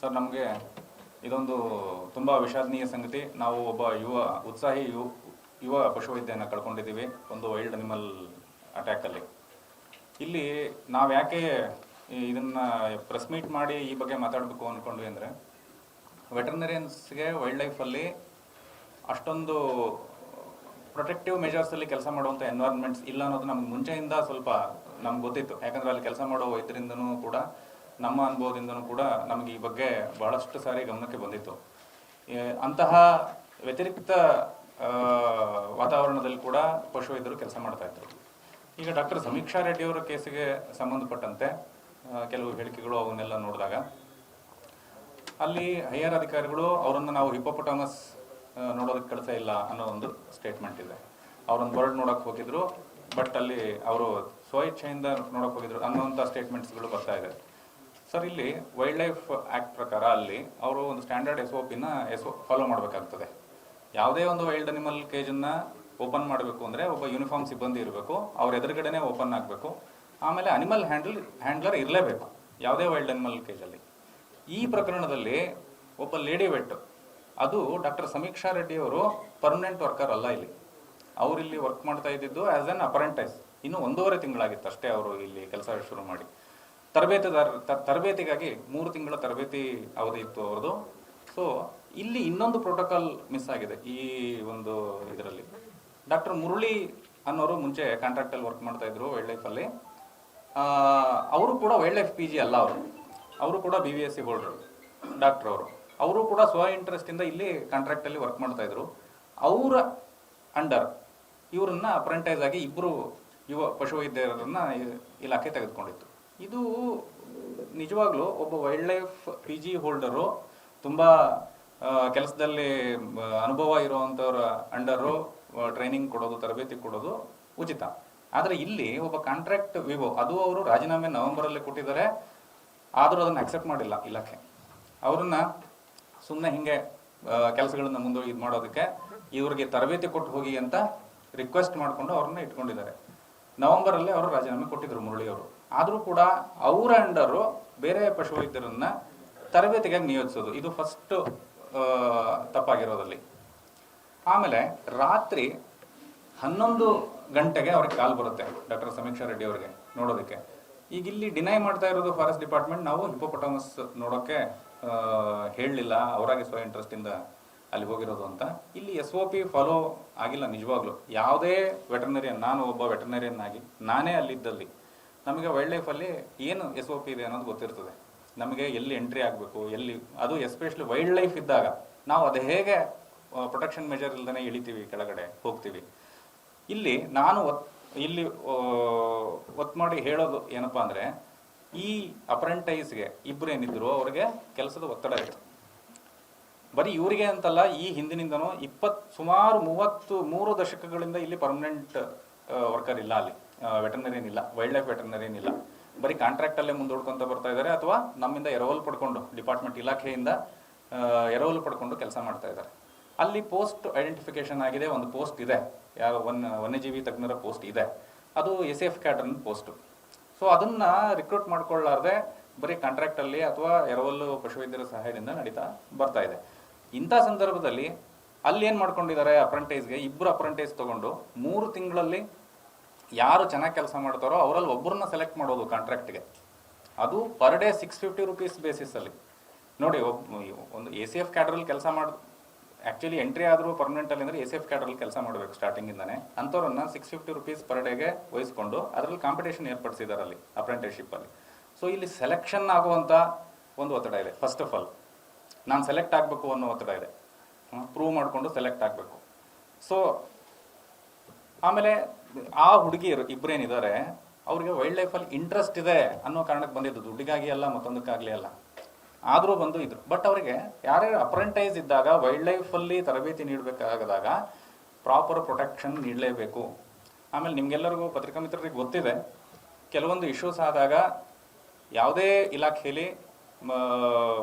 Sir, ನಮಗೆ ಇದೊಂದು ತುಂಬ ವಿಷಾದನೀಯ ಸಂಗತಿ. ನಾವು ಒಬ್ಬ ಉತ್ಸಾಹಿ ಯುವ ಪಶುವೈದ್ಯನ ಕಳ್ಕೊಂಡಿದ್ದೀವಿ ಒಂದು ವೈಲ್ಡ್ ಅನಿಮಲ್ ಅಟ್ಯಾಕಲ್ಲಿ. ಇಲ್ಲಿ ನಾವು ಯಾಕೆ ಇದನ್ನು ಪ್ರೆಸ್ ಮೀಟ್ ಮಾಡಿ ಈ ಬಗ್ಗೆ ಮಾತಾಡಬೇಕು ಅಂದ್ಕೊಂಡ್ವಿ ಅಂದರೆ, ವೆಟರ್ನರಿಯನ್ಸ್ಗೆ ವೈಲ್ಡ್ ಲೈಫಲ್ಲಿ ಅಷ್ಟೊಂದು ಪ್ರೊಟೆಕ್ಟಿವ್ ಮೆಜರ್ಸಲ್ಲಿ ಕೆಲಸ ಮಾಡುವಂಥ ಎನ್ವೈರ್ಮೆಂಟ್ಸ್ ಇಲ್ಲ ಅನ್ನೋದು ನಮ್ಗೆ ಮುಂಚೆಯಿಂದ ಸ್ವಲ್ಪ ನಮ್ಗೆ ಗೊತ್ತಿತ್ತು. ಯಾಕಂದರೆ ಅಲ್ಲಿ ಕೆಲಸ ಮಾಡೋ ವೈದ್ಯರಿಂದನೂ ಕೂಡ, ನಮ್ಮ ಅನುಭವದಿಂದನೂ ಕೂಡ ನಮಗೆ ಈ ಬಗ್ಗೆ ಬಹಳಷ್ಟು ಸಾರಿ ಗಮನಕ್ಕೆ ಬಂದಿತ್ತು. ಅಂತಹ ವ್ಯತಿರಿಕ್ತ ವಾತಾವರಣದಲ್ಲಿ ಕೂಡ ಪಶುವೈದ್ಯರು ಕೆಲಸ ಮಾಡ್ತಾಯಿದ್ರು. ಈಗ ಡಾಕ್ಟರ್ ಸಮೀಕ್ಷಾ ರೆಡ್ಡಿ ಅವರ ಕೇಸಿಗೆ ಸಂಬಂಧಪಟ್ಟಂತೆ ಕೆಲವು ಹೇಳಿಕೆಗಳು ಅವನ್ನೆಲ್ಲ ನೋಡಿದಾಗ, ಅಲ್ಲಿ ಹೈಯರ್ ಅಧಿಕಾರಿಗಳು ಅವರನ್ನು ನಾವು ಹಿಪ್ಪೋಪೊಟಾಮಸ್ ನೋಡೋದಕ್ಕೆ ಕಳಿಸೇ ಇಲ್ಲ ಅನ್ನೋ ಒಂದು ಸ್ಟೇಟ್ಮೆಂಟ್ ಇದೆ. ಅವರೊಂದು ಬರ್ಡ್ ನೋಡೋಕೆ ಹೋಗಿದ್ರು, ಬಟ್ ಅಲ್ಲಿ ಅವರು ಸ್ವಇಚ್ಛೆಯಿಂದ ನೋಡೋಕೆ ಹೋಗಿದ್ರು ಅನ್ನೋಂಥ ಸ್ಟೇಟ್ಮೆಂಟ್ಸ್ಗಳು ಬರ್ತಾ ಇದೆ. ಸರ್, ಇಲ್ಲಿ ವೈಲ್ಡ್ ಲೈಫ್ ಆ್ಯಕ್ಟ್ ಪ್ರಕಾರ ಅಲ್ಲಿ ಅವರು ಒಂದು ಸ್ಟ್ಯಾಂಡರ್ಡ್ ಫಾಲೋ ಮಾಡಬೇಕಾಗ್ತದೆ. ಯಾವುದೇ ಒಂದು ವೈಲ್ಡ್ ಅನಿಮಲ್ ಕೇಜನ್ನು ಓಪನ್ ಮಾಡಬೇಕು ಅಂದರೆ ಒಬ್ಬ ಯೂನಿಫಾರ್ಮ್ ಸಿಬ್ಬಂದಿ ಇರಬೇಕು, ಅವ್ರ ಎದುರುಗಡೆನೇ ಓಪನ್ ಆಗಬೇಕು. ಆಮೇಲೆ ಅನಿಮಲ್ ಹ್ಯಾಂಡ್ಲರ್ ಇರಲೇಬೇಕು ಯಾವುದೇ ವೈಲ್ಡ್ ಅನಿಮಲ್ ಕೇಜಲ್ಲಿ. ಈ ಪ್ರಕರಣದಲ್ಲಿ ಒಬ್ಬ ಲೇಡಿ ವೆಟ್, ಅದು ಡಾಕ್ಟರ್ ಸಮೀಕ್ಷಾ ರೆಡ್ಡಿ ಅವರು ಪರ್ಮನೆಂಟ್ ವರ್ಕರ್ ಅಲ್ಲ. ಇಲ್ಲಿ ಅವರಿಲ್ಲಿ ವರ್ಕ್ ಮಾಡ್ತಾ ಇದ್ದಿದ್ದು ಆ್ಯಸ್ ಅನ್ ಅಪ್ರೆಂಟೈಸ್. ಇನ್ನು 1.5 ತಿಂಗಳಾಗಿತ್ತು ಅಷ್ಟೇ ಅವರು ಇಲ್ಲಿ ಕೆಲಸ ಶುರು ಮಾಡಿ. ತರಬೇತಿಗಾಗಿ 3 ತಿಂಗಳ ತರಬೇತಿ ಅವಧಿ ಇತ್ತು ಅವ್ರದ್ದು. ಸೊ ಇಲ್ಲಿ ಇನ್ನೊಂದು ಪ್ರೋಟೋಕಾಲ್ ಮಿಸ್ ಆಗಿದೆ ಈ ಒಂದು ಇದರಲ್ಲಿ. ಡಾಕ್ಟರ್ ಮುರಳಿ ಅನ್ನೋರು ಮುಂಚೆ ಕಾಂಟ್ರಾಕ್ಟಲ್ಲಿ ವರ್ಕ್ ಮಾಡ್ತಾ ಇದ್ರು ವೈಲ್ಡ್ ಲೈಫಲ್ಲಿ. ಅವರು ಕೂಡ ವೈಲ್ಡ್ ಲೈಫ್ PG ಅಲ್ಲ, ಅವರು ಕೂಡ BVSc ಹೋಲ್ಡರ್ ಡಾಕ್ಟರ್. ಅವರು ಕೂಡ ಇಂಟ್ರೆಸ್ಟಿಂದ ಇಲ್ಲಿ ಕಾಂಟ್ರಾಕ್ಟಲ್ಲಿ ವರ್ಕ್ ಮಾಡ್ತಾ ಇದ್ರು. ಅವರ ಅಂಡರ್ ಇವರನ್ನ ಅಪ್ರೆಂಟೈಸ್ ಆಗಿ ಇಬ್ಬರು ಯುವ ಪಶುವೈದ್ಯರನ್ನ ಇಲಾಖೆ ತೆಗೆದುಕೊಂಡಿತ್ತು. ಇದು ನಿಜವಾಗ್ಲೂ ಒಬ್ಬ ವೈಲ್ಡ್ ಲೈಫ್ PG ಹೋಲ್ಡರು, ತುಂಬ ಕೆಲಸದಲ್ಲಿ ಅನುಭವ ಇರುವಂಥವ್ರ ಅಂಡರು ಟ್ರೈನಿಂಗ್ ಕೊಡೋದು, ತರಬೇತಿ ಕೊಡೋದು ಉಚಿತ. ಆದರೆ ಇಲ್ಲಿ ಒಬ್ಬ ಕಾಂಟ್ರಾಕ್ಟ್ ವಿವೋ, ಅದು ಅವರು ರಾಜೀನಾಮೆ ನವೆಂಬರಲ್ಲಿ ಕೊಟ್ಟಿದ್ದಾರೆ, ಆದರೂ ಅದನ್ನು ಅಕ್ಸೆಪ್ಟ್ ಮಾಡಿಲ್ಲ ಇಲಾಖೆ. ಅವ್ರನ್ನ ಸುಮ್ಮನೆ ಹಿಂಗೆ ಕೆಲಸಗಳನ್ನ ಇದು ಮಾಡೋದಕ್ಕೆ ಇವ್ರಿಗೆ ತರಬೇತಿ ಕೊಟ್ಟು ಹೋಗಿ ಅಂತ ರಿಕ್ವೆಸ್ಟ್ ಮಾಡಿಕೊಂಡು ಅವ್ರನ್ನ ಇಟ್ಕೊಂಡಿದ್ದಾರೆ. ನವೆಂಬರಲ್ಲೇ ಅವರು ರಾಜೀನಾಮೆ ಕೊಟ್ಟಿದ್ರು ಮುರಳಿ ಅವರು. ಆದರೂ ಕೂಡ ಅವರ ಅಂಡರು ಬೇರೆ ಪಶುವೈದ್ಯರನ್ನ ತರಬೇತಿಗಾಗಿ ನಿಯೋಜಿಸೋದು, ಇದು ಫಸ್ಟ್ ತಪ್ಪಾಗಿರೋದಲ್ಲಿ. ಆಮೇಲೆ ರಾತ್ರಿ 11 ಗಂಟೆಗೆ ಅವ್ರಿಗೆ ಕಾಲ್ ಬರುತ್ತೆ ಡಾಕ್ಟರ್ ಸಮೀಕ್ಷಾ ರೆಡ್ಡಿ ಅವರಿಗೆ ನೋಡೋದಕ್ಕೆ. ಈಗ ಇಲ್ಲಿ ಡಿನೈ ಮಾಡ್ತಾ ಇರೋದು ಫಾರೆಸ್ಟ್ ಡಿಪಾರ್ಟ್ಮೆಂಟ್, ನಾವು ಹಿಪ್ಪೋಪೊಟಾಮಸ್ ನೋಡೋಕ್ಕೆ ಹೇಳಲಿಲ್ಲ, ಅವರಾಗೆ ಇಂಟ್ರೆಸ್ಟಿಂದ ಅಲ್ಲಿ ಹೋಗಿರೋದು ಅಂತ. ಇಲ್ಲಿ SOP ಫಾಲೋ ಆಗಿಲ್ಲ ನಿಜವಾಗ್ಲೂ. ಯಾವುದೇ ವೆಟರ್ನರಿಯನ್, ನಾನು ಒಬ್ಬ ವೆಟರ್ನರಿಯನ್ ಆಗಿ ನಾನೇ ಅಲ್ಲಿದ್ದಲ್ಲಿ ನಮಗೆ ವೈಲ್ಡ್ ಲೈಫಲ್ಲಿ ಏನು SOP ಇದೆ ಅನ್ನೋದು ಗೊತ್ತಿರ್ತದೆ. ನಮಗೆ ಎಲ್ಲಿ ಎಂಟ್ರಿ ಆಗಬೇಕು, ಎಲ್ಲಿ, ಅದು ಎಸ್ಪೆಷಲಿ ವೈಲ್ಡ್ ಲೈಫ್ ಇದ್ದಾಗ ನಾವು ಅದು ಹೇಗೆ ಪ್ರೊಟೆಕ್ಷನ್ ಮೆಜರ್ ಇಲ್ದೇ ಇಳಿತೀವಿ, ಕೆಳಗಡೆ ಹೋಗ್ತೀವಿ. ಇಲ್ಲಿ ನಾನು ಇಲ್ಲಿ ಒತ್ತು ಮಾಡಿ ಹೇಳೋದು ಏನಪ್ಪ ಅಂದರೆ, ಈ ಅಪ್ರೆಂಟೈಸ್ಗೆ ಇಬ್ಬರು ಏನಿದ್ರು ಅವ್ರಿಗೆ ಕೆಲಸದ ಒತ್ತಡ ಇತ್ತು. ಬರೀ ಇವರಿಗೆ ಅಂತಲ್ಲ, ಈ ಹಿಂದಿನಿಂದನೂ ಸುಮಾರು 33 ದಶಕಗಳಿಂದ ಇಲ್ಲಿ ಪರ್ಮನೆಂಟ್ ವರ್ಕರ್ ಇಲ್ಲ, ಅಲ್ಲಿ ವೆಟರ್ನರಿಯನ್ ಇಲ್ಲ, ವೈಲ್ಡ್ ಲೈಫ್ ವೆಟರ್ನರಿಯನ್ ಇಲ್ಲ. ಬರೀ ಕಾಂಟ್ರಾಕ್ಟಲ್ಲೇ ಮುಂದೂಡ್ಕೊತ ಬರ್ತಾ ಇದ್ದಾರೆ, ಅಥವಾ ನಮ್ಮಿಂದ ಎರವಲು ಪಡ್ಕೊಂಡು, ಡಿಪಾರ್ಟ್ಮೆಂಟ್ ಇಲಾಖೆಯಿಂದ ಎರವಲು ಪಡ್ಕೊಂಡು ಕೆಲಸ ಮಾಡ್ತಾ ಇದ್ದಾರೆ. ಅಲ್ಲಿ ಪೋಸ್ಟ್ ಐಡೆಂಟಿಫಿಕೇಶನ್ ಆಗಿದೆ, ಒಂದು ಪೋಸ್ಟ್ ಇದೆ, ವನ್ಯಜೀವಿ ತಜ್ಞರ ಪೋಸ್ಟ್ ಇದೆ, ಅದು SAF ಕ್ಯಾಡರ್ನ ಪೋಸ್ಟು. ಸೊ ಅದನ್ನು ರಿಕ್ರೂಟ್ ಮಾಡ್ಕೊಳ್ಳಾರ್ದೆ ಬರೀ ಕಾಂಟ್ರಾಕ್ಟಲ್ಲಿ ಅಥವಾ ಎರವಲು ಪಶುವೈದ್ಯರ ಸಹಾಯದಿಂದ ನಡೀತಾ ಬರ್ತಾ ಇದೆ. ಇಂಥ ಸಂದರ್ಭದಲ್ಲಿ ಅಲ್ಲಿ ಏನು ಮಾಡ್ಕೊಂಡಿದ್ದಾರೆ, ಅಪ್ರೆಂಟೈಸ್ಗೆ ಇಬ್ಬರು ಅಪ್ರೆಂಟೈಸ್ ತೊಗೊಂಡು 3 ತಿಂಗಳಲ್ಲಿ ಯಾರು ಚೆನ್ನಾಗಿ ಕೆಲಸ ಮಾಡ್ತಾರೋ ಅವರಲ್ಲಿ ಒಬ್ಬರನ್ನ ಸೆಲೆಕ್ಟ್ ಮಾಡೋದು ಕಾಂಟ್ರಾಕ್ಟ್ಗೆ. ಅದು ಪರ್ ಡೇ 650 ರೂಪೀಸ್ ಬೇಸಿಸಲ್ಲಿ. ನೋಡಿ, ಒಂದು ACF ಕ್ಯಾಡ್ರಲ್ಲಿ ಕೆಲಸ ಆ್ಯಕ್ಚುಲಿ ಎಂಟ್ರಿ ಆದರೂ ಪರ್ಮನೆಂಟಲ್ಲಿ ಅಂದರೆ ACF ಕ್ಯಾಡ್ರಲ್ಲಿ ಕೆಲಸ ಮಾಡಬೇಕು ಸ್ಟಾರ್ಟಿಂಗಿಂದಾನೆ. ಅಂಥವ್ರನ್ನ 650 ರೂಪೀಸ್ ಪರ್ ಡೇಗೆ ವಹಿಸ್ಕೊಂಡು ಅದರಲ್ಲಿ ಕಾಂಪಿಟೇಷನ್ ಏರ್ಪಡಿಸಿದ್ದಾರೆ ಅಲ್ಲಿ ಅಪ್ರೆಂಟಿಸ್ಶಿಪ್ಪಲ್ಲಿ. ಸೊ ಇಲ್ಲಿ ಸೆಲೆಕ್ಷನ್ ಆಗುವಂಥ ಒಂದು ಒತ್ತಡ ಇದೆ. ಫಸ್ಟ್ ಆಫ್ ಆಲ್ ನಾನು ಸೆಲೆಕ್ಟ್ ಆಗಬೇಕು ಅನ್ನೋ ಒತ್ತಡ ಇದೆ, ಪ್ರೂವ್ ಮಾಡಿಕೊಂಡು ಸೆಲೆಕ್ಟ್ ಆಗಬೇಕು. ಸೊ ಆಮೇಲೆ ಆ ಹುಡುಗಿಯರು ಇಬ್ಬರೇನಿದ್ದಾರೆ ಅವ್ರಿಗೆ ವೈಲ್ಡ್ ಲೈಫಲ್ಲಿ ಇಂಟ್ರೆಸ್ಟ್ ಇದೆ ಅನ್ನೋ ಕಾರಣಕ್ಕೆ ಬಂದಿದ್ದು, ದುಡ್ಡಿಗಾಗಿ ಅಲ್ಲ, ಮತ್ತೊಂದಕ್ಕಾಗಲಿ ಅಲ್ಲ. ಆದರೂ ಬಂದು ಇದ್ರು. ಬಟ್ ಅವರಿಗೆ ಯಾರ್ಯಾರು ಅಪ್ರೆಂಟೈಸ್ ಇದ್ದಾಗ ವೈಲ್ಡ್ ಲೈಫಲ್ಲಿ ತರಬೇತಿ ನೀಡಬೇಕಾಗದಾಗ ಪ್ರಾಪರ್ ಪ್ರೊಟೆಕ್ಷನ್ ನೀಡಲೇಬೇಕು. ಆಮೇಲೆ ನಿಮಗೆಲ್ಲರಿಗೂ ಪತ್ರಿಕಾ ಮಿತ್ರರಿಗೆ ಗೊತ್ತಿದೆ, ಕೆಲವೊಂದು ಇಶ್ಯೂಸ್ ಆದಾಗ ಯಾವುದೇ ಇಲಾಖೆಯಲ್ಲಿ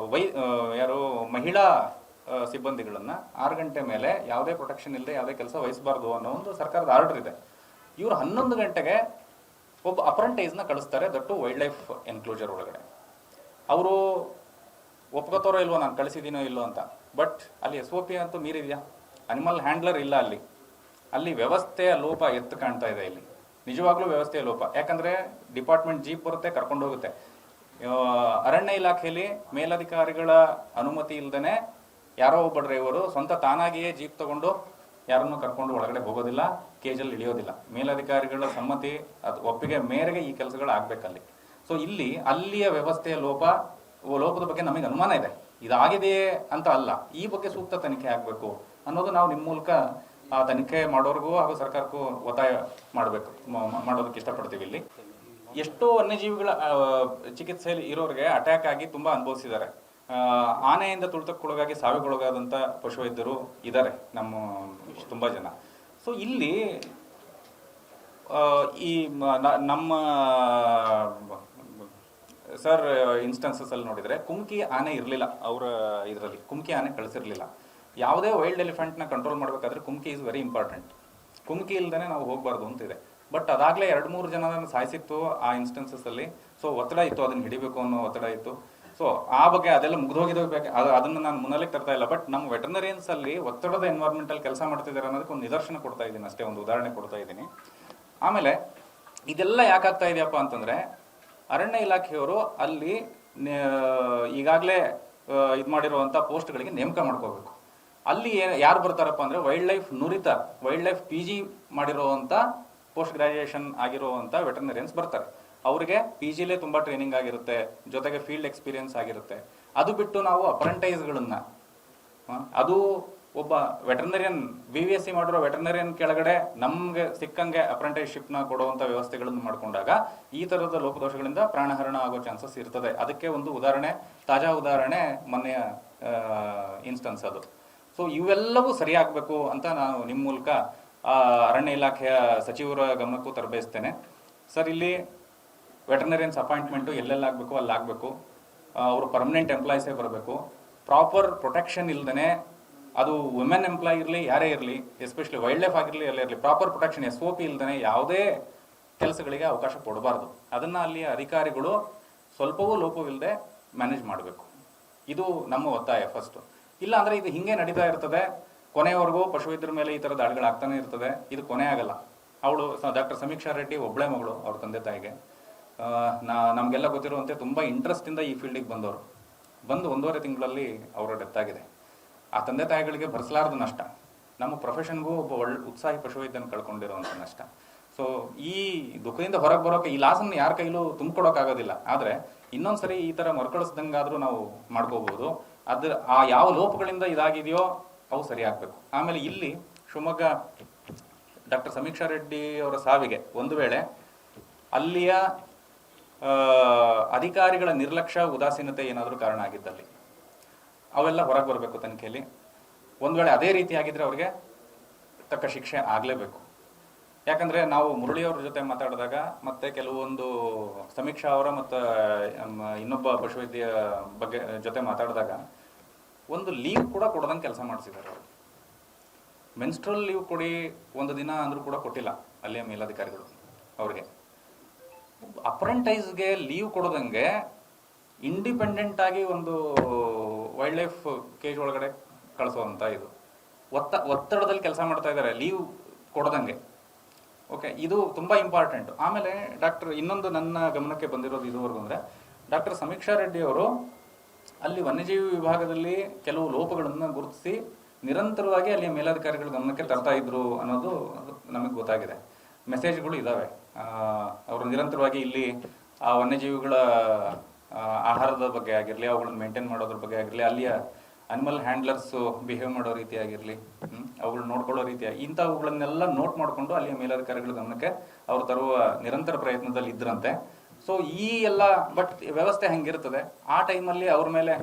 ಮಹಿಳಾ ಸಿಬ್ಬಂದಿಗಳನ್ನು 6 ಗಂಟೆ ಮೇಲೆ ಯಾವುದೇ ಪ್ರೊಟೆಕ್ಷನ್ ಇಲ್ಲದೆ ಯಾವುದೇ ಕೆಲಸ ವಹಿಸಬಾರ್ದು ಅನ್ನೋ ಒಂದು ಸರ್ಕಾರದ ಆರ್ಡರ್ ಇದೆ. ಇವರು 11 ಗಂಟೆಗೆ ಒಬ್ಬ ಅಪ್ರೆಂಟೈಸ್ನ ಕಳಿಸ್ತಾರೆ, ದಟ್ಟು ವೈಲ್ಡ್ ಲೈಫ್ ಎನ್ಕ್ಲೋಜರ್ ಒಳಗಡೆ. ಅವರು ಒಪ್ಕೋತಾರೋ ಇಲ್ವೋ ನಾನು ಕಳಿಸಿದ್ದೀನೋ ಇಲ್ಲೋ ಅಂತ. ಬಟ್ ಅಲ್ಲಿ SOP ಅಂತೂ ಮೀರಿದೆಯಾ? ಅನಿಮಲ್ ಹ್ಯಾಂಡ್ಲರ್ ಇಲ್ಲ ಅಲ್ಲಿ. ಅಲ್ಲಿ ವ್ಯವಸ್ಥೆಯ ಲೋಪ ಎತ್ತು ಕಾಣ್ತಾ ಇದೆ ಇಲ್ಲಿ, ನಿಜವಾಗ್ಲೂ ವ್ಯವಸ್ಥೆಯ ಲೋಪ. ಯಾಕಂದರೆ ಡಿಪಾರ್ಟ್ಮೆಂಟ್ ಜೀಪ್ ಬರುತ್ತೆ, ಕರ್ಕೊಂಡು ಹೋಗುತ್ತೆ. ಅರಣ್ಯ ಇಲಾಖೆಯಲ್ಲಿ ಮೇಲಧಿಕಾರಿಗಳ ಅನುಮತಿ ಇಲ್ಲದೇ ಯಾರೋ ಒಬ್ಬ ಡ್ರೈವರು ಸ್ವಂತ ತಾನಾಗಿಯೇ ಜೀಪ್ ತಗೊಂಡು ಯಾರನ್ನು ಕರ್ಕೊಂಡು ಒಳಗಡೆ ಹೋಗೋದಿಲ್ಲ, ಕೇಜಲ್ಲಿ ಇಳಿಯೋದಿಲ್ಲ. ಮೇಲಧಿಕಾರಿಗಳ ಸಮ್ಮತಿ ಅದು ಒಪ್ಪಿಗೆ ಮೇರೆಗೆ ಈ ಕೆಲಸಗಳು ಆಗಬೇಕಲ್ಲಿ. ಸೊ ಇಲ್ಲಿ ಅಲ್ಲಿಯ ವ್ಯವಸ್ಥೆಯ ಲೋಪದ ಬಗ್ಗೆ ನಮಗೆ ಅನುಮಾನ ಇದೆ. ಇದಾಗಿದೆಯೇ ಅಂತ ಅಲ್ಲ, ಈ ಬಗ್ಗೆ ಸೂಕ್ತ ತನಿಖೆ ಆಗಬೇಕು ಅನ್ನೋದು ನಾವು ನಿಮ್ಮ ಮೂಲಕ ಆ ತನಿಖೆ ಮಾಡೋರಿಗೂ ಹಾಗೂ ಸರ್ಕಾರಕ್ಕೂ ಒತ್ತಾಯ ಮಾಡೋದಕ್ಕೆ ಇಷ್ಟಪಡ್ತೀವಿ. ಇಲ್ಲಿ ಎಷ್ಟೋ ವನ್ಯಜೀವಿಗಳ ಚಿಕಿತ್ಸೆಯಲ್ಲಿ ಇರೋರಿಗೆ ಅಟ್ಯಾಕ್ ಆಗಿ ತುಂಬ ಅನುಭವಿಸಿದ್ದಾರೆ. ಆನೆಯಿಂದ ತುಳಿತಕ್ಕೊಳಗಾಗಿ ಸಾವಿಗೊಳಗಾದಂಥ ಪಶುವೈದ್ಯರು ಇದ್ದಾರೆ ನಮ್ಮ ತುಂಬ ಜನ. ಸೊ ಇಲ್ಲಿ ಈ ನಮ್ಮ ಸರ್ ಇನ್ಸ್ಟೆನ್ಸಸ್ ಅಲ್ಲಿ ನೋಡಿದರೆ ಕುಮ್ಕಿ ಆನೆ ಇರಲಿಲ್ಲ ಅವರ ಇದರಲ್ಲಿ, ಕುಮ್ಕಿ ಆನೆ ಕಳಿಸಿರಲಿಲ್ಲ. ಯಾವುದೇ ವೈಲ್ಡ್ ಎಲಿಫೆಂಟ್ನ ಕಂಟ್ರೋಲ್ ಮಾಡಬೇಕಾದ್ರೆ ಕುಮ್ಕಿ ಈಸ್ ವೆರಿ ಇಂಪಾರ್ಟೆಂಟ್. ಕುಮ್ಕಿ ಇಲ್ದೇ ನಾವು ಹೋಗಬಾರ್ದು ಅಂತಿದೆ. ಬಟ್ ಅದಾಗಲೇ 2-3 ಜನರನ್ನು ಸಾಯಿಸಿತ್ತು ಆ ಇನ್ಸ್ಟೆನ್ಸಸ್ಸಲ್ಲಿ. ಸೊ ಒತ್ತಡ ಇತ್ತು, ಅದನ್ನು ಹಿಡಿಬೇಕು ಅನ್ನೋ ಒತ್ತಡ ಇತ್ತು. ಸೊ ಆ ಬಗ್ಗೆ ಅದೆಲ್ಲ ಮುಗಿದೋಗಿದೋಗ್ಬೇಕು, ಅದನ್ನು ನಾನು ಮುನ್ನೆಲೆಗೆ ತರ್ತಾ ಇಲ್ಲ. ಬಟ್ ನಮ್ಮ ವೆಟರ್ನರಿಯನ್ಸ್ ಅಲ್ಲಿ ಒತ್ತಡದ ಎನ್ವೈರ್ಮೆಂಟಲ್ಲಿ ಕೆಲಸ ಮಾಡ್ತಿದ್ದಾರೆ ಅನ್ನೋದಕ್ಕೆ ಒಂದು ನಿದರ್ಶನ ಕೊಡ್ತಾ ಇದ್ದೀನಿ ಅಷ್ಟೇ, ಒಂದು ಉದಾಹರಣೆ ಕೊಡ್ತಾ ಇದ್ದೀನಿ. ಆಮೇಲೆ ಇದೆಲ್ಲ ಯಾಕಾಗ್ತಾ ಇದೆಯಪ್ಪ ಅಂತಂದರೆ, ಅರಣ್ಯ ಇಲಾಖೆಯವರು ಅಲ್ಲಿ ಈಗಾಗಲೇ ಇದು ಮಾಡಿರುವಂಥ ಪೋಸ್ಟ್ಗಳಿಗೆ ನೇಮಕ ಮಾಡ್ಕೋಬೇಕು. ಅಲ್ಲಿ ಯಾರು ಬರ್ತಾರಪ್ಪ ಅಂದರೆ ವೈಲ್ಡ್ ಲೈಫ್ PG ಮಾಡಿರುವಂಥ ಪೋಸ್ಟ್ ಗ್ರಾಜುಯೇಷನ್ ಆಗಿರುವಂಥ ವೆಟರ್ನರಿಯನ್ಸ್ ಬರ್ತಾರೆ. ಅವರಿಗೆ PGಲೇ ತುಂಬ ಟ್ರೈನಿಂಗ್ ಆಗಿರುತ್ತೆ, ಜೊತೆಗೆ ಫೀಲ್ಡ್ ಎಕ್ಸ್ಪೀರಿಯನ್ಸ್ ಆಗಿರುತ್ತೆ. ಅದು ಬಿಟ್ಟು ನಾವು ಅಪ್ರೆಂಟೈಸ್ಗಳನ್ನು, ಅದು ಒಬ್ಬ ವೆಟರ್ನರಿಯನ್ BVSC ಮಾಡಿರೋ ವೆಟರ್ನರಿಯನ್ ಕೆಳಗಡೆ ನಮಗೆ ಸಿಕ್ಕಂಗೆ ಅಪ್ರೆಂಟಿಸ್ಶಿಪ್ನ ಕೊಡುವಂಥ ವ್ಯವಸ್ಥೆಗಳನ್ನು ಮಾಡಿಕೊಂಡಾಗ ಈ ಥರದ ಲೋಪದೋಷಗಳಿಂದ ಪ್ರಾಣಹರಣ ಆಗೋ ಚಾನ್ಸಸ್ ಇರ್ತದೆ. ಅದಕ್ಕೆ ಒಂದು ಉದಾಹರಣೆ, ತಾಜಾ ಉದಾಹರಣೆ ಮೊನ್ನೆಯ ಇನ್ಸ್ಟೆನ್ಸ್ ಅದು. ಸೊ ಇವೆಲ್ಲವೂ ಸರಿಯಾಗಬೇಕು ಅಂತ ನಾನು ನಿಮ್ಮ ಮೂಲಕ ಅರಣ್ಯ ಇಲಾಖೆಯ ಸಚಿವರ ಗಮನಕ್ಕೂ ತರಬಯಸ್ತೇನೆ. ಸರ್, ಇಲ್ಲಿ ವೆಟರ್ನರಿಯನ್ಸ್ ಅಪಾಯಿಂಟ್ಮೆಂಟು ಎಲ್ಲೆಲ್ಲಾಗಬೇಕು ಅಲ್ಲಾಗಬೇಕು. ಅವರು ಪರ್ಮನೆಂಟ್ ಎಂಪ್ಲಾಯೀಸೇ ಬರಬೇಕು. ಪ್ರಾಪರ್ ಪ್ರೊಟೆಕ್ಷನ್ ಇಲ್ಲದೇ, ಅದು ವುಮೆನ್ ಎಂಪ್ಲಾಯ್ ಇರಲಿ, ಯಾರೇ ಇರಲಿ, ಎಸ್ಪೆಷಲಿ ವೈಲ್ಡ್ ಲೈಫ್ ಆಗಿರಲಿ, ಎಲ್ಲೇ ಇರಲಿ, ಪ್ರಾಪರ್ ಪ್ರೊಟೆಕ್ಷನ್ SOP ಇಲ್ಲದೇ ಯಾವುದೇ ಕೆಲಸಗಳಿಗೆ ಅವಕಾಶ ಕೊಡಬಾರ್ದು. ಅದನ್ನು ಅಲ್ಲಿ ಅಧಿಕಾರಿಗಳು ಸ್ವಲ್ಪವೂ ಲೋಪವಿಲ್ಲದೆ ಮ್ಯಾನೇಜ್ ಮಾಡಬೇಕು. ಇದು ನಮ್ಮ ಒತ್ತಾಯ ಫಸ್ಟು. ಇಲ್ಲ ಅಂದರೆ ಇದು ಹಿಂಗೆ ನಡೀತಾ ಇರ್ತದೆ, ಕೊನೆಯವರೆಗೂ ಪಶುವೈದ್ಯರ ಮೇಲೆ ಈ ಥರ ದಾಳಿಗಳಾಗ್ತಾನೆ ಇರ್ತದೆ. ಇದು ಕೊನೆ ಆಗಲ್ಲ. ಅವಳು ಡಾಕ್ಟರ್ ಸಮೀಕ್ಷಾ ರೆಡ್ಡಿ ಒಬ್ಬಳೇ ಮಗಳು ಅವ್ರ ತಂದೆ ತಾಯಿಗೆ. ನಮಗೆಲ್ಲ ಗೊತ್ತಿರುವಂತೆ ತುಂಬ ಇಂಟ್ರೆಸ್ಟಿಂದ ಈ ಫೀಲ್ಡಿಗೆ ಬಂದು 1.5 ತಿಂಗಳಲ್ಲಿ ಅವರ ಡೆತ್ ಆಗಿದೆ. ಆ ತಂದೆ ತಾಯಿಗಳಿಗೆ ಭರಿಸಲಾರ್ದು ನಷ್ಟ, ನಮ್ಮ ಪ್ರೊಫೆಷನ್ಗೂ ಒಬ್ಬ ಉತ್ಸಾಹಿ ಪಶುವೈದ್ಯನ ಕಳ್ಕೊಂಡಿರುವಂಥ ನಷ್ಟ. ಸೊ ಈ ದುಃಖದಿಂದ ಹೊರಗೆ ಬರೋಕೆ ಈ ಲಾಸನ್ನು ಯಾರ ಕೈಲೂ ತುಂಬಿಕೊಡೋಕ್ಕಾಗೋದಿಲ್ಲ. ಆದರೆ ಇನ್ನೊಂದ್ಸರಿ ಈ ಥರ ಮರುಕಳಿಸ್ದಂಗಾದರೂ ನಾವು ಮಾಡ್ಕೋಬಹುದು. ಆ ಯಾವ ಲೋಪಗಳಿಂದ ಇದಾಗಿದೆಯೋ ಅವು ಸರಿಯಾಗಬೇಕು. ಆಮೇಲೆ ಇಲ್ಲಿ ಶಿವಮೊಗ್ಗ ಡಾಕ್ಟರ್ ಸಮೀಕ್ಷಾ ರೆಡ್ಡಿ ಅವರ ಸಾವಿಗೆ ಒಂದು ವೇಳೆ ಅಲ್ಲಿಯ ಅಧಿಕಾರಿಗಳ ನಿರ್ಲಕ್ಷ್ಯ, ಉದಾಸೀನತೆ ಏನಾದರೂ ಕಾರಣ ಆಗಿದ್ದಲ್ಲಿ ಅವೆಲ್ಲ ಹೊರಗೆ ಬರಬೇಕು ತನಿಖೆಯಲ್ಲಿ. ಒಂದು ವೇಳೆ ಅದೇ ರೀತಿ ಆಗಿದ್ರೆ ಅವ್ರಿಗೆ ತಕ್ಕ ಶಿಕ್ಷೆ ಆಗಲೇಬೇಕು. ಯಾಕಂದರೆ ನಾವು ಮುರಳಿಯವ್ರ ಜೊತೆ ಮಾತಾಡಿದಾಗ, ಮತ್ತು ಕೆಲವೊಂದು ಸಮೀಕ್ಷಾ ಅವರ ಮತ್ತು ಇನ್ನೊಬ್ಬ ಪಶುವೈದ್ಯ ಬಗ್ಗೆ ಜೊತೆ ಮಾತಾಡಿದಾಗ, ಒಂದು ಲೀವ್ ಕೂಡ ಕೊಡೋದಂಗೆ ಕೆಲಸ ಮಾಡಿಸಿದ್ದಾರೆ ಅವರು. ಮೆನ್ಸ್ಟ್ರಲ್ ಲೀವ್ ಕೊಡಿ ಒಂದು ದಿನ ಅಂದರೂ ಕೂಡ ಕೊಟ್ಟಿಲ್ಲ ಅಲ್ಲಿಯ ಮೇಲಧಿಕಾರಿಗಳು ಅವ್ರಿಗೆ. ಅಪ್ರೆಂಟೈಸ್ಗೆ ಲೀವ್ ಕೊಡೋದಂಗೆ ಇಂಡಿಪೆಂಡೆಂಟ್ ಆಗಿ ಒಂದು ವೈಲ್ಡ್ ಲೈಫ್ ಕೇಜ್ ಒಳಗಡೆ ಕಳಿಸೋವಂಥ ಇದು ಒತ್ತಡದಲ್ಲಿ ಕೆಲಸ ಮಾಡ್ತಾ ಇದ್ದಾರೆ, ಲೀವ್ ಕೊಡೋದಂಗೆ. ಓಕೆ, ಇದು ತುಂಬ ಇಂಪಾರ್ಟೆಂಟ್. ಆಮೇಲೆ ಇನ್ನೊಂದು ನನ್ನ ಗಮನಕ್ಕೆ ಬಂದಿರೋದು ಇದುವರೆಗೂ ಅಂದರೆ, ಡಾಕ್ಟರ್ ಸಮೀಕ್ಷಾ ರೆಡ್ಡಿ ಅವರು ಅಲ್ಲಿ ವನ್ಯಜೀವಿ ವಿಭಾಗದಲ್ಲಿ ಕೆಲವು ಲೋಪಗಳನ್ನು ಗುರುತಿಸಿ ನಿರಂತರವಾಗಿ ಅಲ್ಲಿ ಮೇಲಧಿಕಾರಿಗಳ ಗಮನಕ್ಕೆ ತರ್ತಾ ಇದ್ರು ಅನ್ನೋದು ನಮಗೆ ಗೊತ್ತಾಗಿದೆ. ಮೆಸೇಜ್ಗಳು ಇದ್ದಾವೆ. ಅವರು ನಿರಂತರವಾಗಿ ಇಲ್ಲಿ ಆ ವನ್ಯಜೀವಿಗಳ ಆಹಾರದ ಬಗ್ಗೆ ಆಗಿರಲಿ, ಅವುಗಳನ್ನ ಮೇಂಟೈನ್ ಮಾಡೋದ್ರ ಬಗ್ಗೆ ಆಗಿರಲಿ, ಅಲ್ಲಿಯ ಅನಿಮಲ್ ಹ್ಯಾಂಡ್ಲರ್ಸು ಬಿಹೇವ್ ಮಾಡೋ ರೀತಿ ಆಗಿರಲಿ, ಅವುಗಳನ್ನ ನೋಡ್ಕೊಳ್ಳೋ ರೀತಿ, ಇಂಥವುಗಳನ್ನೆಲ್ಲ ನೋಟ್ ಮಾಡಿಕೊಂಡು ಅಲ್ಲಿಯ ಮೇಲಧಿಕಾರಿಗಳ ಗಮನಕ್ಕೆ ಅವರು ತರುವ ನಿರಂತರ ಪ್ರಯತ್ನದಲ್ಲಿ ಇದ್ರಂತೆ. ಸೊ ಈ ಎಲ್ಲ ಬಟ್ ವ್ಯವಸ್ಥೆ ಹೆಂಗಿರ್ತದೆ, ಆ ಟೈಮಲ್ಲಿ ಅವ್ರ ಮೇಲೆ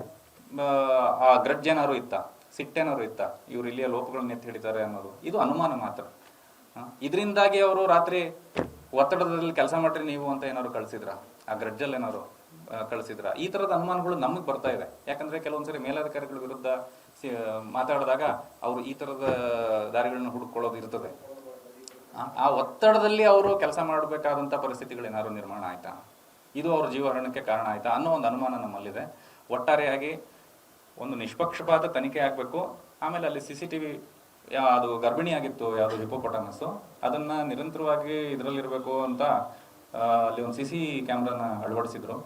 ಆ ಗ್ರಡ್ಜ್ ಏನಾದ್ರು ಇತ್ತ, ಸಿಟ್ಟೇನಾದ್ರು ಇತ್ತ, ಇವ್ರು ಇಲ್ಲಿಯ ಲೋಪಗಳನ್ನ ಎತ್ತಿ ಹಿಡಿತಾರೆ ಅನ್ನೋದು ಇದು ಅನುಮಾನ ಮಾತ್ರ. ಇದರಿಂದಾಗಿ ಅವರು ರಾತ್ರಿ ಒತ್ತಡದಲ್ಲಿ ಕೆಲಸ ಮಾಡ್ರಿ ನೀವು ಅಂತ ಏನಾದ್ರು ಕಳಿಸಿದ್ರ, ಆ ಗ್ರಡ್ಜಲ್ಲಿ ಏನಾದ್ರು ಕಳಿಸಿದ್ರ, ಈ ಥರದ ಅನುಮಾನಗಳು ನಮಗೆ ಬರ್ತಾ ಇದೆ. ಯಾಕಂದರೆ ಕೆಲವೊಂದ್ಸರಿ ಮೇಲಧಿಕಾರಿಗಳ ವಿರುದ್ಧ ಮಾತಾಡಿದಾಗ ಅವರು ಈ ಥರದ ದಾರಿಗಳನ್ನ ಹುಡುಕೊಳ್ಳೋದು ಇರ್ತದೆ. ಆ ಒತ್ತಡದಲ್ಲಿ ಅವರು ಕೆಲಸ ಮಾಡಬೇಕಾದಂಥ ಪರಿಸ್ಥಿತಿಗಳೇನಾದ್ರು ನಿರ್ಮಾಣ ಆಯ್ತಾ, ಇದು ಅವ್ರ ಜೀವಹರಣಕ್ಕೆ ಕಾರಣ ಆಯ್ತಾ ಅನ್ನೋ ಒಂದು ಅನುಮಾನ ನಮ್ಮಲ್ಲಿದೆ. ಒಟ್ಟಾರೆಯಾಗಿ ಒಂದು ನಿಷ್ಪಕ್ಷಪಾತ ತನಿಖೆ ಆಗಬೇಕು. ಆಮೇಲೆ ಅಲ್ಲಿ CCTV ಅದು ಗರ್ಭಿಣಿ ಆಗಿತ್ತು, ಯಾವುದು ಹಿಪೋಪೊಟಮಸ್ಸು, ಅದನ್ನ ನಿರಂತರವಾಗಿ ಇದರಲ್ಲಿರಬೇಕು ಅಂತ ಅಲ್ಲಿ ಒಂದು CC ಕ್ಯಾಮ್ರಾನ ಅಳವಡಿಸಿದ್ರು.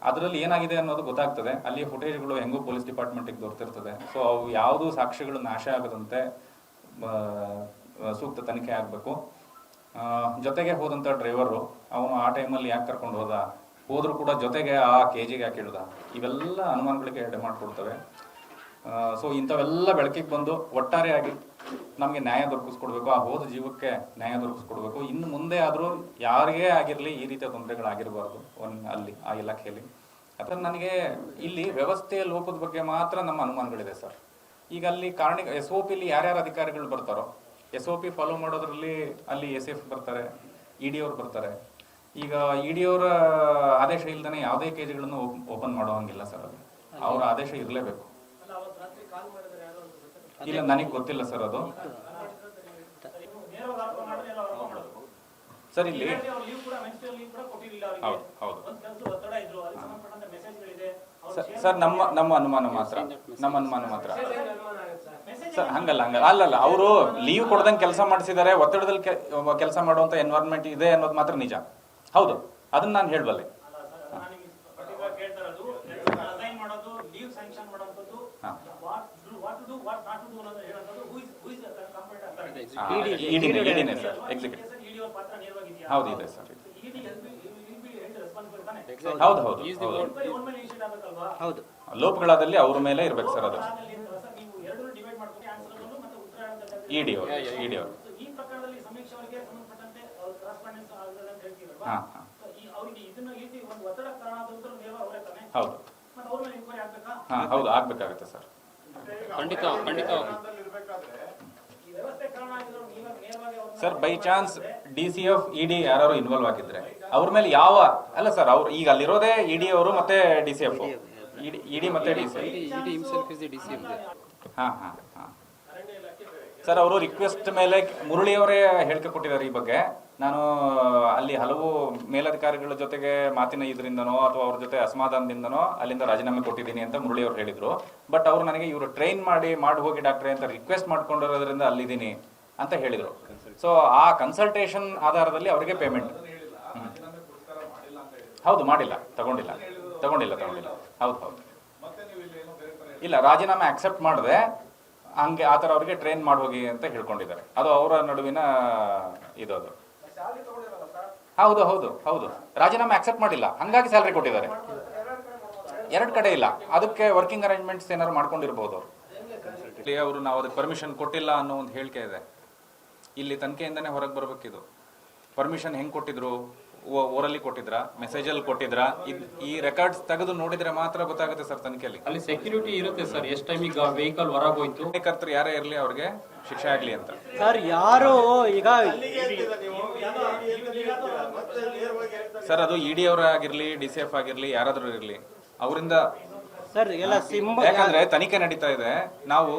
ಅದರಲ್ಲಿ ಏನಾಗಿದೆ ಅನ್ನೋದು ಗೊತ್ತಾಗ್ತದೆ. ಅಲ್ಲಿ ಫುಟೇಜ್ಗಳು ಹೆಂಗೋ ಪೊಲೀಸ್ ಡಿಪಾರ್ಟ್ಮೆಂಟಿಗೆ ದೊರೆತಿರ್ತದೆ. ಸೊ ಅವು ಯಾವುದೂ ಸಾಕ್ಷ್ಯಗಳು ನಾಶ ಆಗದಂತೆ ಸೂಕ್ತ ತನಿಖೆ ಆಗಬೇಕು. ಜೊತೆಗೆ ಹೋದಂಥ ಡ್ರೈವರು ಅವನು ಆ ಟೈಮಲ್ಲಿ ಯಾಕೆ ಕರ್ಕೊಂಡು ಹೋದರೂ ಕೂಡ ಜೊತೆಗೆ ಆ KGಗೆ ಯಾಕೆ ಇಡ್ದ, ಇವೆಲ್ಲ ಅನುಮಾನಗಳಿಗೆ ಎಡೆ ಮಾಡಿಕೊಡ್ತವೆ. ಸೊ ಇಂಥವೆಲ್ಲ ಬೆಳಕಿಗೆ ಬಂದು ಒಟ್ಟಾರೆಯಾಗಿ ನಮಗೆ ನ್ಯಾಯ ದೊರಕಿಸ್ಕೊಡ್ಬೇಕು, ಆ ಹೋದ ಜೀವಕ್ಕೆ ನ್ಯಾಯ ದೊರಕಿಸ್ಕೊಡ್ಬೇಕು. ಇನ್ನು ಮುಂದೆ ಆದರೂ ಯಾರಿಗೇ ಆಗಿರಲಿ ಈ ರೀತಿಯ ತೊಂದರೆಗಳಾಗಿರಬಾರ್ದು ಅಲ್ಲಿ ಆ ಇಲಾಖೆಯಲ್ಲಿ. ಅಥವಾ ನನಗೆ ಇಲ್ಲಿ ವ್ಯವಸ್ಥೆಯ ಲೋಪದ ಬಗ್ಗೆ ಮಾತ್ರ ನಮ್ಮ ಅನುಮಾನಗಳಿದೆ ಸರ್. ಈಗ ಅಲ್ಲಿ SOPಲಿ ಯಾರ್ಯಾರು ಅಧಿಕಾರಿಗಳು ಬರ್ತಾರೋ SOP ಫಾಲೋ ಮಾಡೋದ್ರಲ್ಲಿ ಅಲ್ಲಿ SF ಬರ್ತಾರೆ, ED ಅವ್ರು ಬರ್ತಾರೆ. ಈಗ ED ಅವರ ಆದೇಶ ಇಲ್ದೇ ಯಾವುದೇ KGಗಳನ್ನು ಓಪನ್ ಮಾಡೋ ಹಂಗಿಲ್ಲ ಸರ್. ಅಲ್ಲಿ ಅವರ ಆದೇಶ ಇರಲೇಬೇಕು. ಇಲ್ಲ, ನನಗೆ ಗೊತ್ತಿಲ್ಲ ಸರ್ ಅದು. ಸರ್ ಇಲ್ಲಿ ಹೌದು ಹೌದು ಸರ್, ನಮ್ಮ ಅನುಮಾನ ಮಾತ್ರ ಸರ್. ಹಂಗಲ್ಲ ಅಲ್ಲಲ್ಲ, ಅವರು ಲೀವ್ ಕೊಡ್ದಂಗೆ ಕೆಲಸ ಮಾಡಿಸಿದ್ದಾರೆ, ಒತ್ತಡದಲ್ಲಿ ಕೆಲಸ ಮಾಡುವಂತ ಎನ್ವೈರನ್ಮೆಂಟ್ ಇದೆ ಅನ್ನೋದು ಮಾತ್ರ ನಿಜ. ಹೌದು, ಅದನ್ನ ನಾನು ಹೇಳಬಲ್ಲೆ. ಹೌದು ಇದೆ ಸರ್. ಹೌದು ಹೌದು ಹೌದು, ಲೋಪಗಳಾದಲ್ಲಿ ಅವ್ರ ಮೇಲೆ ಇರ್ಬೇಕು ಸರ್. ಅದು ED ಅವರು ಹೌದು ಹೌದು ಆಗ್ಬೇಕಾಗತ್ತೆ ಸರ್. ಖಂಡಿತ sir. By chance DCF ED ಯಾರು ಇನ್ವಾಲ್ವ್ ಆಗಿದ್ರೆ ಅವ್ರ ಮೇಲೆ ಅಲ್ಲ ಸರ್, ಅವ್ರು ಈಗ ಅಲ್ಲಿರೋದೇ ED ಅವರು ಮತ್ತೆ DCF, ED ಮತ್ತೆ DCF. ಸರ್, ಅವರು ರಿಕ್ವೆಸ್ಟ್ ಮೇಲೆ ಮುರಳಿ ಅವರೇ ಹೇಳಿಕೆ ಕೊಟ್ಟಿದ್ದಾರೆ ಈ ಬಗ್ಗೆ. ನಾನು ಅಲ್ಲಿ ಹಲವು ಮೇಲಧಿಕಾರಿಗಳ ಜೊತೆಗೆ ಮಾತಿನ ಇದರಿಂದನೋ ಅಥವಾ ಅವ್ರ ಜೊತೆ ಅಸಮಾಧಾನದಿಂದನೋ ಅಲ್ಲಿಂದ ರಾಜೀನಾಮೆ ಕೊಟ್ಟಿದ್ದೀನಿ ಅಂತ ಮುರಳಿ ಅವರು ಹೇಳಿದ್ರು. ಬಟ್ ಅವರು ನನಗೆ ಇವರು ಟ್ರೈನ್ ಮಾಡಿ ಹೋಗಿ ಡಾಕ್ಟ್ರೆ ಅಂತ ರಿಕ್ವೆಸ್ಟ್ ಮಾಡ್ಕೊಂಡಿರೋದ್ರಿಂದ ಅಲ್ಲಿದ್ದೀನಿ ಅಂತ ಹೇಳಿದ್ರು. ಸೊ ಆ ಕನ್ಸಲ್ಟೇಷನ್ ಆಧಾರದಲ್ಲಿ ಅವರಿಗೆ ಪೇಮೆಂಟ್ ಹೌದು ಮಾಡಿಲ್ಲ, ತಗೊಂಡಿಲ್ಲ. ಹೌದು ಇಲ್ಲ, ರಾಜೀನಾಮೆ ಅಕ್ಸೆಪ್ಟ್ ಮಾಡದೆ ಹಂಗೆ ಆ ಥರ ಅವ್ರಿಗೆ ಟ್ರೈನ್ ಹೋಗಿ ಅಂತ ಹೇಳ್ಕೊಂಡಿದ್ದಾರೆ. ಅದು ಅವರ ನಡುವಿನ ಇದು. ಹೌದು ರಾಜೀನಾಮೆ ಅಕ್ಸೆಪ್ಟ್ ಮಾಡಿಲ್ಲ, ಹಂಗಾಗಿ ಸ್ಯಾಲರಿ ಕೊಟ್ಟಿದ್ದಾರೆ. ಎರಡು ಕಡೆ ಇಲ್ಲ, ಅದಕ್ಕೆ ವರ್ಕಿಂಗ್ ಅರೇಂಜ್ಮೆಂಟ್ಸ್ ಏನಾದ್ರು ಮಾಡ್ಕೊಂಡಿರ್ಬೋದು ಅವರು. ನಾವು ಅದಕ್ಕೆ ಪರ್ಮಿಷನ್ ಕೊಟ್ಟಿಲ್ಲ ಅನ್ನೋ ಒಂದು ಹೇಳಿಕೆ ಇದೆ. ಇಲ್ಲಿ ತನಿಖೆಯಿಂದನೇ ಹೊರಗೆ ಬರ್ಬೇಕಿದು. ಪರ್ಮಿಷನ್ ಹೆಂಗ್ ಕೊಟ್ಟಿದ್ರು, ಓರಲ್ಲಿ ಕೊಟ್ಟಿದ್ರಾ, ಮೆಸೇಜಲ್ಲಿ ಕೊಟ್ಟಿದ್ರಾ, ಈ ರೆಕಾರ್ಡ್ಸ್ ತೆಗೆದು ನೋಡಿದ್ರೆ ಮಾತ್ರ ಗೊತ್ತಾಗುತ್ತೆ ಸರ್ ತನಿಖೆಯಲ್ಲಿ. ಅಲ್ಲಿ ಸೆಕ್ಯೂರಿಟಿ ಇರುತ್ತೆ ಸರ್, ಎಷ್ಟು ಟೈಮಿಗೆ ವೆಹಿಕಲ್ ಹೊರಗೆ ಹೋಯ್ತು, ಕರ್ತರು ಯಾರೇ ಇರಲಿ ಅವ್ರಿಗೆ ಶಿಕ್ಷೆ ಆಗ್ಲಿ ಅಂತ. ಸರ್ ಯಾರು ಈಗ ಸರ್ ಅದು ED ಅವರಾಗಿರ್ಲಿ DCF ಆಗಿರ್ಲಿ ಯಾರಾದ್ರೂ ಇರ್ಲಿ ಅವರಿಂದ ಸರ್ ಎಲ್ಲ ಯಾಕಂದ್ರೆ ತನಿಖೆ ನಡೀತಾ ಇದೆ. ನಾವು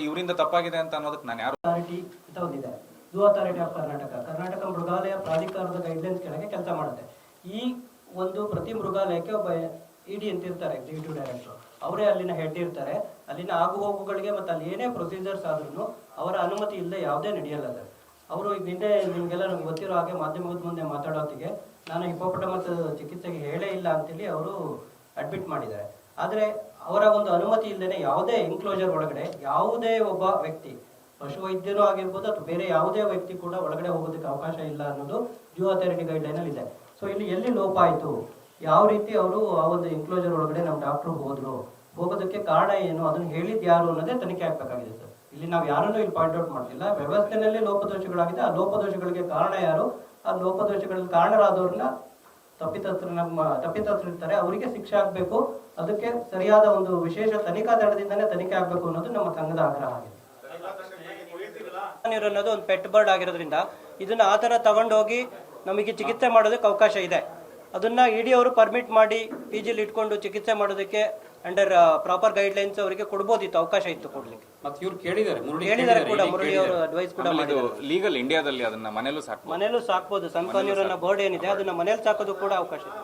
ಇವರಿಂದ ತಪ್ಪಾಗಿದೆ ಅಂತ ಅನ್ನೋದಕ್ಕೆ ನಾನು ಯಾರು ಝೂ ಅಥಾರಿಟಿ ಆಫ್ ಕರ್ನಾಟಕ ಮೃಗಾಲಯ ಪ್ರಾಧಿಕಾರದ ಗೈಡ್ಲೈನ್ಸ್ ಕೆಳಗೆ ಕೆಲಸ ಮಾಡುತ್ತೆ. ಈ ಒಂದು ಪ್ರತಿ ಮೃಗಾಲಯಕ್ಕೆ ಒಬ್ಬ ED ಅಂತ ಇರ್ತಾರೆ, ಎಕ್ಸಿಕ್ಯೂಟಿವ್ ಡೈರೆಕ್ಟರ್. ಅವರೇ ಅಲ್ಲಿನ ಹೆಡ್ ಇರ್ತಾರೆ. ಅಲ್ಲಿನ ಆಗು ಹೋಗುಗಳಿಗೆ ಮತ್ತೆ ಅಲ್ಲಿ ಏನೇ ಪ್ರೊಸೀಜರ್ಸ್ ಆದ್ರೂ ಅವರ ಅನುಮತಿ ಇಲ್ಲದೆ ಯಾವುದೇ ನಡೆಯಲ್ಲ ಸರ್. ಅವರು ಈಗ ನಿನ್ನೆ ನಿಮ್ಗೆಲ್ಲ ನಮ್ಗೆ ಗೊತ್ತಿರೋ ಹಾಗೆ ಮಾಧ್ಯಮದ ಮುಂದೆ ಮಾತಾಡೋತ್ತಿಗೆ ನಾನು ಹಿಪೋಪೊಟಮಸ್ ಚಿಕಿತ್ಸೆಗೆ ಹೇಳೇ ಇಲ್ಲ ಅಂತೇಳಿ ಅವರು ಅಡ್ಮಿಟ್ ಮಾಡಿದ್ದಾರೆ. ಆದರೆ ಅವರ ಒಂದು ಅನುಮತಿ ಇಲ್ಲದೆ ಯಾವುದೇ ಎನ್ಕ್ಲೋಜರ್ ಒಳಗಡೆ ಯಾವುದೇ ಒಬ್ಬ ವ್ಯಕ್ತಿ, ಪಶುವೈದ್ಯನೂ ಆಗಿರ್ಬೋದು ಅಥವಾ ಬೇರೆ ಯಾವುದೇ ವ್ಯಕ್ತಿ ಕೂಡ ಒಳಗಡೆ ಹೋಗೋದಕ್ಕೆ ಅವಕಾಶ ಇಲ್ಲ ಅನ್ನೋದು ಝೂ ಅಥಾರಿಟಿ ಗೈಡ್ಲೈನ್ ಅಲ್ಲಿ ಇದೆ. ಸೊ ಇಲ್ಲಿ ಎಲ್ಲಿ ಲೋಪ ಆಯಿತು, ಯಾವ ರೀತಿ ಅವರು ಆ ಒಂದು ಎನ್ಕ್ಲೋಜರ್ ಒಳಗಡೆ ನಮ್ಮ ಡಾಕ್ಟರ್ ಹೋಗೋದಕ್ಕೆ ಕಾರಣ ಏನು, ಅದನ್ನು ಹೇಳಿದ್ ಯಾರು ಅನ್ನೋದೇ ತನಿಖೆ ಆಗ್ಬೇಕಾಗಿದೆ ಸರ್. ಇಲ್ಲಿ ನಾವು ಯಾರನ್ನೂ ಇಲ್ಲಿ ಪಾಯಿಂಟ್ ಔಟ್ ಮಾಡ್ತಿಲ್ಲ. ವ್ಯವಸ್ಥೆನಲ್ಲಿ ಲೋಪದೋಷಗಳಾಗಿದೆ, ಆ ಲೋಪದೋಷಗಳಿಗೆ ಕಾರಣ ಯಾರು, ಆ ಲೋಪದೋಷಗಳಿಗೆ ಕಾರಣರಾದವ್ರನ್ನ ತಪ್ಪಿತಸ್ಥರಿರ್ತಾರೆ, ಅವರಿಗೆ ಶಿಕ್ಷೆ ಆಗ್ಬೇಕು. ಅದಕ್ಕೆ ಸರಿಯಾದ ಒಂದು ವಿಶೇಷ ತನಿಖಾ ತಂಡದಿಂದನೇ ತನಿಖೆ ಆಗ್ಬೇಕು ಅನ್ನೋದು ನಮ್ಮ ಸಂಘದ ಆಗ್ರಹ ಆಗಿದೆ. ಅನ್ನೋದು ಒಂದು ಪೆಟ್ ಬರ್ಡ್ ಆಗಿರೋದ್ರಿಂದ ಇದನ್ನ ಆ ಥರ ತಗೊಂಡೋಗಿ ನಮಗೆ ಚಿಕಿತ್ಸೆ ಮಾಡೋದಕ್ಕೆ ಅವಕಾಶ ಇದೆ. ಅದನ್ನ ED ಅವರು ಪರ್ಮಿಟ್ ಮಾಡಿ PGಲಿ ಇಟ್ಕೊಂಡು ಚಿಕಿತ್ಸೆ ಮಾಡೋದಕ್ಕೆ ಅಂಡರ್ ಪ್ರಾಪರ್ ಗೈಡ್ಲೈನ್ಸ್ ಅವರಿಗೆ ಕೊಡ್ಬೋದಿತ್ತು, ಅವಕಾಶ ಇತ್ತು ಕೊಡ್ಲಿಕ್ಕೆ. ಮತ್ತೆ ಇವ್ರು ಕೇಳಿದ್ದಾರೆ ಕೂಡ, ಮುರಳಿ ಅವರು ಅಡ್ವೈಸ್ ಕೂಡ ಮಾಡಿದ್ರು. ಲೀಗಲ್ ಇಂಡಿಯಾದಲ್ಲಿ ಅದನ್ನ ಮನೇಲೂ ಸಾಕ್ಬೋದು. ಸಂಪಾನಿರನ್ನ ಬರ್ಡ್ ಏನಿದೆ ಅದನ್ನ ಮನೇಲಿ ಸಾಕೋದು ಕೂಡ ಅವಕಾಶ ಇದೆ.